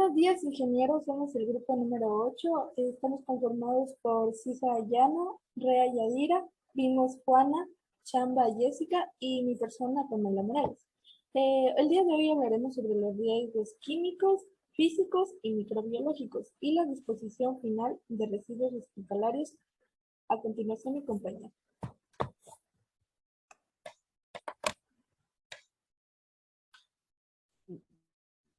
Buenos días, ingenieros. Somos el grupo número 8. Estamos conformados por Cisa Ayana, Rea Yadira, Vimos Juana, Chamba Jessica y mi persona Pamela Morales. El día de hoy hablaremos sobre los riesgos químicos, físicos y microbiológicos y la disposición final de residuos hospitalarios. A continuación, mi compañera.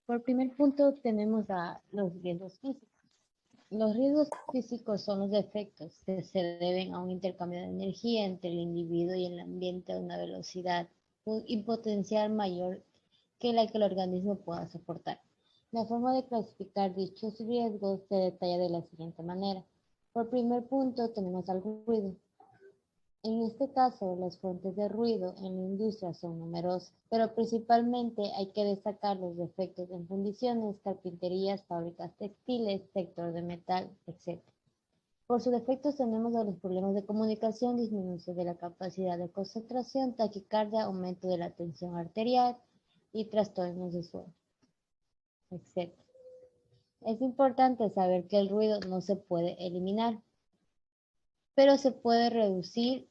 Por primer punto tenemos a los riesgos físicos. Los riesgos físicos son los efectos que se deben a un intercambio de energía entre el individuo y el ambiente a una velocidad y potencial mayor que la que el organismo pueda soportar. La forma de clasificar dichos riesgos se detalla de la siguiente manera. Por primer punto tenemos al ruido. En este caso, las fuentes de ruido en la industria son numerosas, pero principalmente hay que destacar los efectos en fundiciones, carpinterías, fábricas textiles, sector de metal, etc. Por sus efectos tenemos a los problemas de comunicación, disminución de la capacidad de concentración, taquicardia, aumento de la tensión arterial y trastornos de sueño, etc. Es importante saber que el ruido no se puede eliminar, pero se puede reducir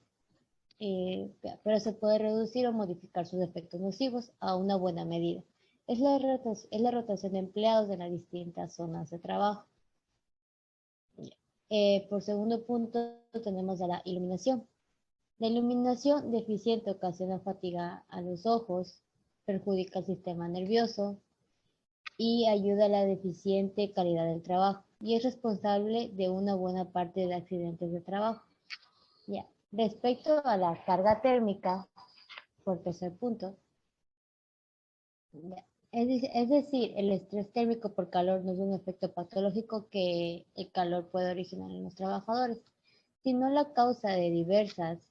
o modificar sus efectos nocivos a una buena medida. Es la rotación de empleados en las distintas zonas de trabajo. Por segundo punto tenemos a la iluminación. La iluminación deficiente ocasiona fatiga a los ojos, perjudica el sistema nervioso y ayuda a la deficiente calidad del trabajo y es responsable de una buena parte de accidentes de trabajo. Respecto a la carga térmica, por tercer punto, es decir, el estrés térmico por calor no es un efecto patológico que el calor puede originar en los trabajadores, sino la causa de diversos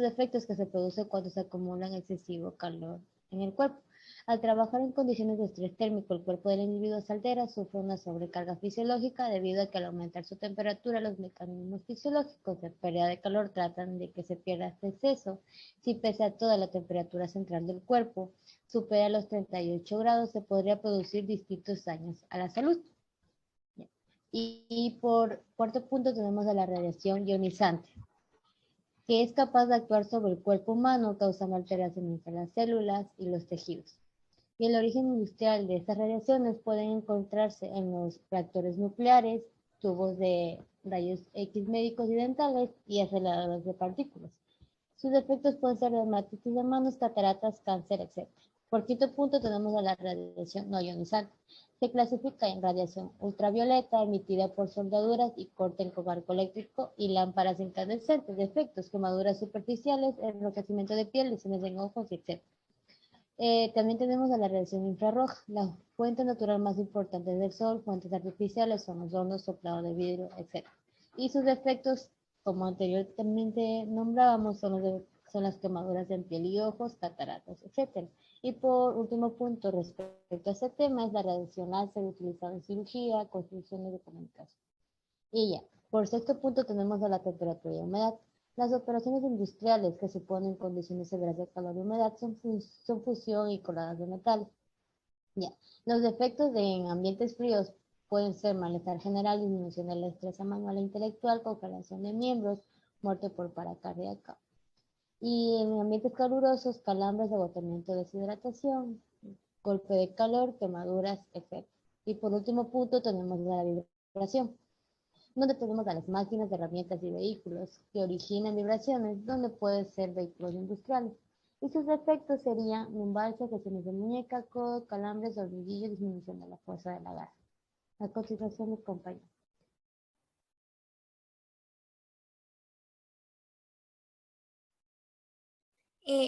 efectos que se producen cuando se acumulan excesivo calor en el cuerpo. Al trabajar en condiciones de estrés térmico, el cuerpo del individuo se altera, sufre una sobrecarga fisiológica debido a que al aumentar su temperatura, los mecanismos fisiológicos de pérdida de calor tratan de que se pierda este exceso. Si pese a toda la temperatura central del cuerpo supera los 38 grados, se podría producir distintos daños a la salud. Y por cuarto punto tenemos a la radiación ionizante, que es capaz de actuar sobre el cuerpo humano, causando alteraciones en las células y los tejidos. Y el origen industrial de estas radiaciones pueden encontrarse en los reactores nucleares, tubos de rayos X médicos y dentales y aceleradores de partículas. Sus efectos pueden ser dermatitis de manos, cataratas, cáncer, etc. Por quinto punto tenemos a la radiación no ionizante. Se clasifica en radiación ultravioleta emitida por soldaduras y corte con arco eléctrico y lámparas incandescentes, efectos, quemaduras superficiales, enrojecimiento de piel, lesiones en ojos, etc. También tenemos a la radiación infrarroja. La fuente natural más importante del sol, fuentes artificiales son los hornos, soplado de vidrio, etc. Y sus efectos, como anteriormente nombrábamos, son las quemaduras en piel y ojos, cataratas, etc. Y por último punto, respecto a este tema, es la radiación láser utilizada en cirugía, construcciones de comunicación. Y ya, por sexto punto tenemos a la temperatura y humedad. Las operaciones industriales que suponen condiciones severas de calor y humedad son fusión y coladas de metales. Los efectos en ambientes fríos pueden ser malestar general, disminución de la destreza manual e intelectual, congelación de miembros, muerte por paro cardíaco. Y en ambientes calurosos, calambres, agotamiento, deshidratación, golpe de calor, quemaduras, etc. Y por último punto tenemos la vibración, donde tenemos a las máquinas, herramientas y vehículos que originan vibraciones, donde pueden ser vehículos industriales. Y sus efectos serían lumbalgias, lesiones de muñeca, codo, calambres, hormiguillo, disminución de la fuerza del agarre. A continuación, mi compañero.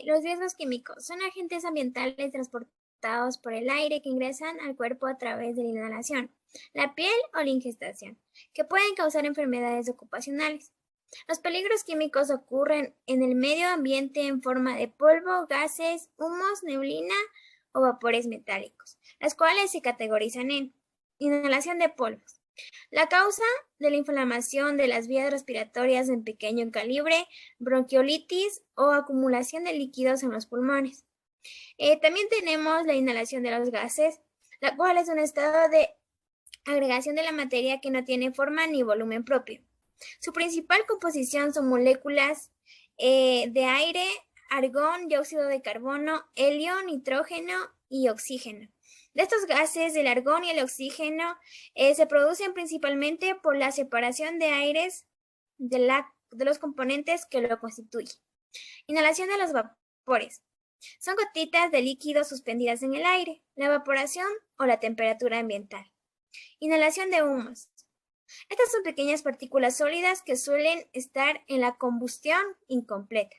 Los riesgos químicos son agentes ambientales transportados por el aire que ingresan al cuerpo a través de la inhalación, la piel o la ingestación, que pueden causar enfermedades ocupacionales. Los peligros químicos ocurren en el medio ambiente en forma de polvo, gases, humos, neblina o vapores metálicos, las cuales se categorizan en inhalación de polvos. La causa de la inflamación de las vías respiratorias en pequeño calibre, bronquiolitis o acumulación de líquidos en los pulmones. También tenemos la inhalación de los gases la cual es un estado de agregación de la materia que no tiene forma ni volumen propio. Su principal composición son moléculas de aire, argón, dióxido de carbono, helio, nitrógeno y oxígeno. De estos gases, el argón y el oxígeno se producen principalmente por la separación de aires de los componentes que lo constituyen. Inhalación de los vapores. Son gotitas de líquido suspendidas en el aire, la evaporación o la temperatura ambiental. Inhalación de humos. Estas son pequeñas partículas sólidas que suelen estar en la combustión incompleta.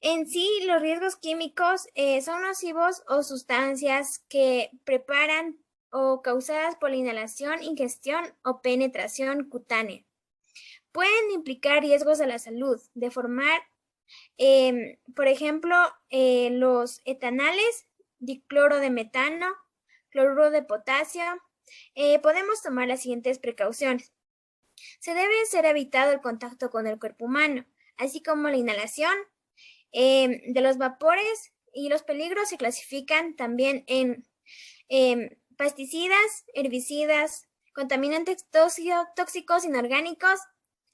En sí, los riesgos químicos son nocivos o sustancias que preparan o causadas por la inhalación, ingestión o penetración cutánea. Pueden implicar riesgos a la salud, de formar, por ejemplo, los etanales, dicloro de metano, cloruro de potasio. Podemos tomar las siguientes precauciones. Se debe ser evitado el contacto con el cuerpo humano, así como la inhalación de los vapores, y los peligros se clasifican también en pesticidas, herbicidas, contaminantes tóxicos inorgánicos,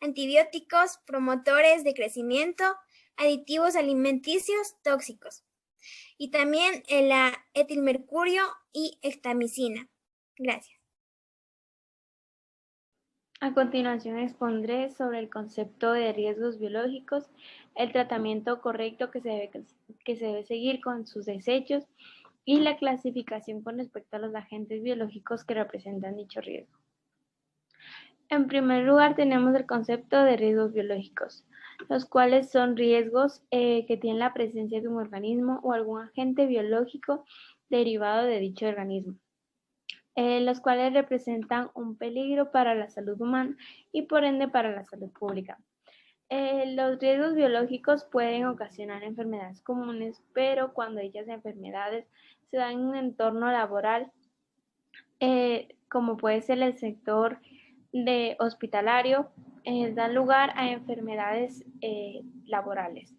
antibióticos, promotores de crecimiento, aditivos alimenticios tóxicos, y también la etilmercurio y estamicina. Gracias. A continuación expondré sobre el concepto de riesgos biológicos, el tratamiento correcto que se debe seguir con sus desechos y la clasificación con respecto a los agentes biológicos que representan dicho riesgo. En primer lugar tenemos el concepto de riesgos biológicos, los cuales son riesgos que tienen la presencia de un organismo o algún agente biológico derivado de dicho organismo, los cuales representan un peligro para la salud humana y por ende para la salud pública. Los riesgos biológicos pueden ocasionar enfermedades comunes, pero cuando dichas enfermedades se dan en un entorno laboral, como puede ser el sector hospitalario, dan lugar a enfermedades laborales.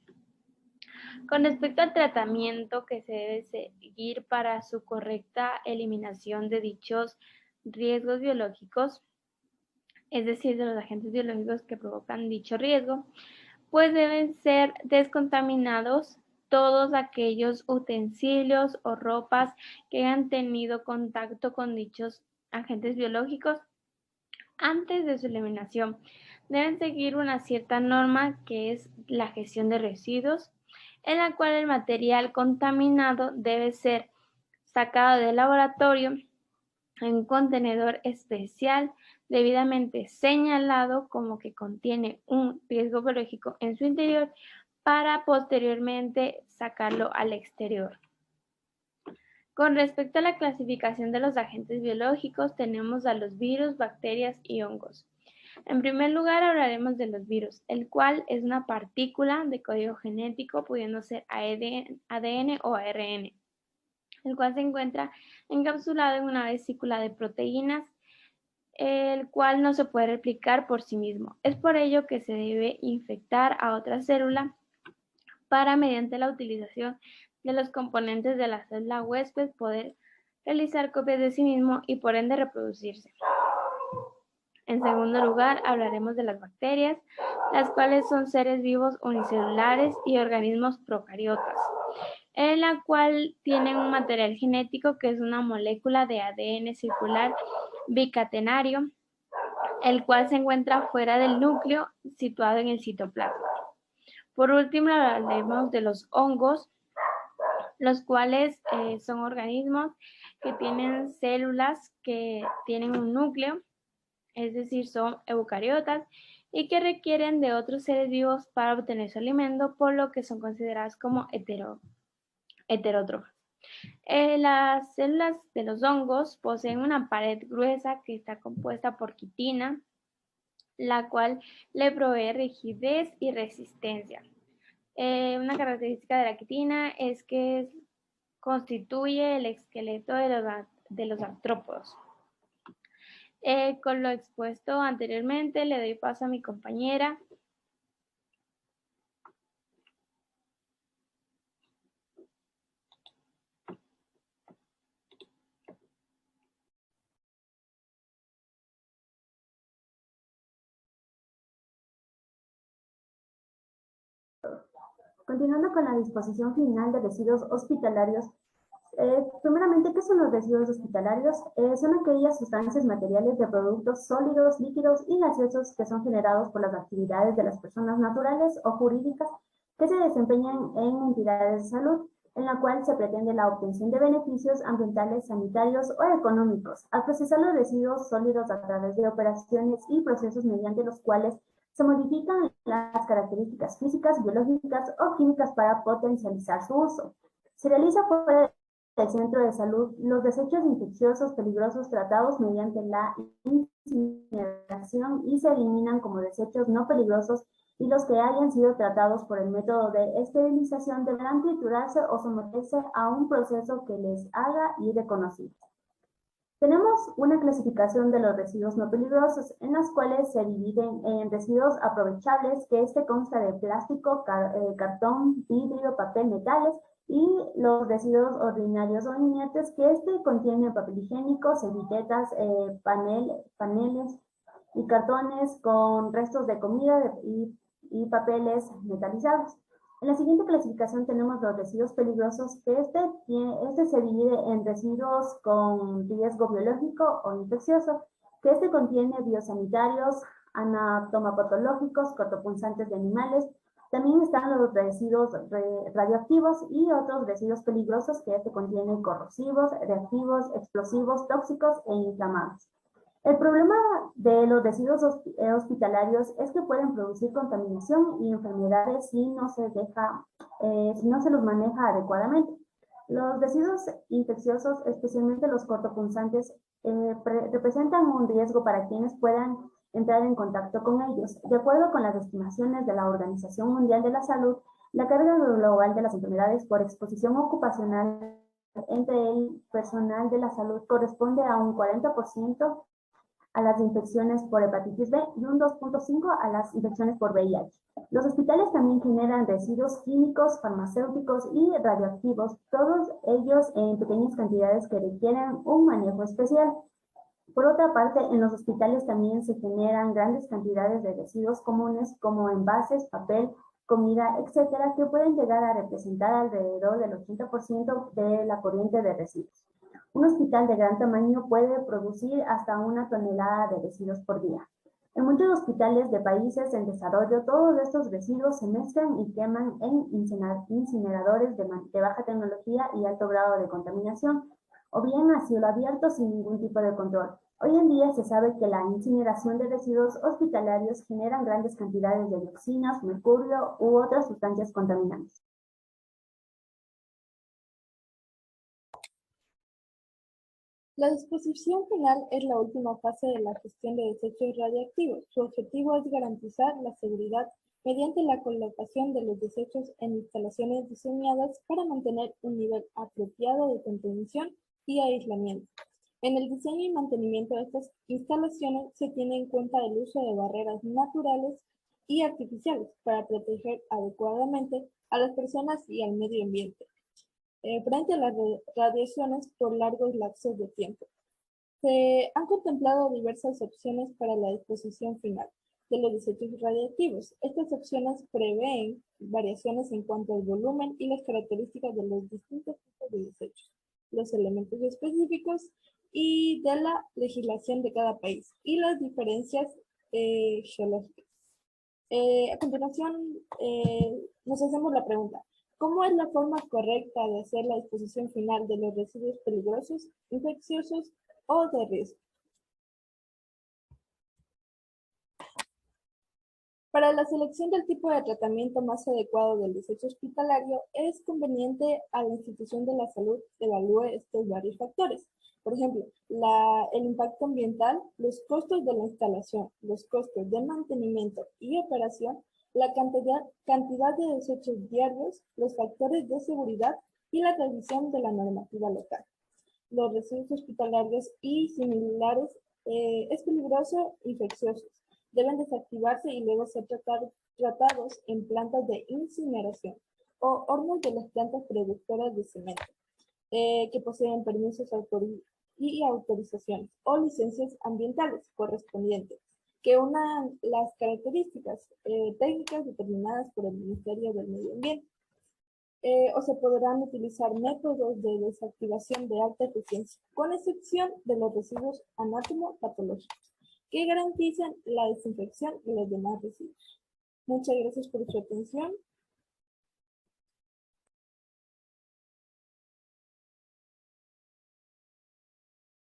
Con respecto al tratamiento que se debe seguir para su correcta eliminación de dichos riesgos biológicos, es decir, de los agentes biológicos que provocan dicho riesgo, pues deben ser descontaminados todos aquellos utensilios o ropas que hayan tenido contacto con dichos agentes biológicos antes de su eliminación. Deben seguir una cierta norma que es la gestión de residuos, en la cual el material contaminado debe ser sacado del laboratorio en un contenedor especial debidamente señalado como que contiene un riesgo biológico en su interior para posteriormente sacarlo al exterior. Con respecto a la clasificación de los agentes biológicos, tenemos a los virus, bacterias y hongos. En primer lugar hablaremos de los virus, el cual es una partícula de código genético pudiendo ser ADN o ARN, el cual se encuentra encapsulado en una vesícula de proteínas, el cual no se puede replicar por sí mismo. Es por ello que se debe infectar a otra célula para, mediante la utilización de los componentes de la célula huésped, poder realizar copias de sí mismo y por ende reproducirse. En segundo lugar, hablaremos de las bacterias, las cuales son seres vivos unicelulares y organismos procariotas, en la cual tienen un material genético que es una molécula de ADN circular bicatenario, el cual se encuentra fuera del núcleo, situado en el citoplasma. Por último, hablaremos de los hongos, los cuales son organismos que tienen células que tienen un núcleo, es decir, son eucariotas y que requieren de otros seres vivos para obtener su alimento, por lo que son consideradas como heterótrofas. Las células de los hongos poseen una pared gruesa que está compuesta por quitina, la cual le provee rigidez y resistencia. Una característica de la quitina es que constituye el esqueleto de los artrópodos. Con lo expuesto anteriormente, le doy paso a mi compañera. Continuando con la disposición final de residuos hospitalarios, primeramente, ¿qué son los residuos hospitalarios? Son aquellas sustancias materiales de productos sólidos, líquidos y gaseosos que son generados por las actividades de las personas naturales o jurídicas que se desempeñan en entidades de salud, en la cual se pretende la obtención de beneficios ambientales, sanitarios o económicos, al procesar los residuos sólidos a través de operaciones y procesos mediante los cuales se modifican las características físicas, biológicas o químicas para potencializar su uso. Se realiza fuera del centro de salud los desechos infecciosos peligrosos tratados mediante la incineración y se eliminan como desechos no peligrosos, y los que hayan sido tratados por el método de esterilización deberán triturarse o someterse a un proceso que les haga irreconocibles. Tenemos una clasificación de los residuos no peligrosos, en las cuales se dividen en residuos aprovechables, que consta de plástico, cartón, vidrio, papel, metales, y los residuos ordinarios o inertes, que contienen papel higiénico, servilletas, paneles y cartones con restos de comida y papeles metalizados. En la siguiente clasificación tenemos los residuos peligrosos, que se divide en residuos con riesgo biológico o infeccioso, que contiene biosanitarios, anatomopatológicos, cortopunzantes de animales. También están los residuos radioactivos y otros residuos peligrosos, que contienen corrosivos, reactivos, explosivos, tóxicos e inflamables. El problema de los residuos hospitalarios es que pueden producir contaminación y enfermedades si no se los maneja adecuadamente. Los residuos infecciosos, especialmente los cortopunzantes, representan un riesgo para quienes puedan entrar en contacto con ellos. De acuerdo con las estimaciones de la Organización Mundial de la Salud, la carga global de las enfermedades por exposición ocupacional entre el personal de la salud corresponde a un 40% a las infecciones por hepatitis B y un 2.5% a las infecciones por VIH. Los hospitales también generan residuos químicos, farmacéuticos y radioactivos, todos ellos en pequeñas cantidades que requieren un manejo especial. Por otra parte, en los hospitales también se generan grandes cantidades de residuos comunes como envases, papel, comida, etcétera, que pueden llegar a representar alrededor del 80% de la corriente de residuos. Un hospital de gran tamaño puede producir hasta 1 tonelada de residuos por día. En muchos hospitales de países en desarrollo, todos estos residuos se mezclan y queman en incineradores de baja tecnología y alto grado de contaminación, o bien a cielo abierto sin ningún tipo de control. Hoy en día se sabe que la incineración de residuos hospitalarios generan grandes cantidades de dioxinas, mercurio u otras sustancias contaminantes. La disposición final es la última fase de la gestión de desechos radiactivos. Su objetivo es garantizar la seguridad mediante la colocación de los desechos en instalaciones diseñadas para mantener un nivel apropiado de contención y aislamiento. En el diseño y mantenimiento de estas instalaciones se tiene en cuenta el uso de barreras naturales y artificiales para proteger adecuadamente a las personas y al medio ambiente frente a las radiaciones por largos lapsos de tiempo. Se han contemplado diversas opciones para la disposición final de los desechos radiactivos. Estas opciones prevén variaciones en cuanto al volumen y las características de los distintos tipos de desechos, los elementos específicos y de la legislación de cada país y las diferencias geológicas. A continuación, nos hacemos la pregunta: ¿cómo es la forma correcta de hacer la disposición final de los residuos peligrosos, infecciosos o de riesgo? Para la selección del tipo de tratamiento más adecuado del desecho hospitalario, es conveniente a la institución de la salud evalúe estos varios factores. Por ejemplo, el impacto ambiental, los costos de la instalación, los costos de mantenimiento y operación, la cantidad de desechos diarios, los factores de seguridad y la revisión de la normativa local. Los residuos hospitalarios y similares es peligroso infecciosos. Deben desactivarse y luego ser tratados en plantas de incineración o hornos de las plantas productoras de cemento que poseen permisos y autorizaciones o licencias ambientales correspondientes que unan las características técnicas determinadas por el Ministerio del Medio Ambiente. o se podrán utilizar métodos de desactivación de alta eficiencia, con excepción de los residuos anátomo-patológicos, que garantizan la desinfección de los demás residuos. Muchas gracias por su atención.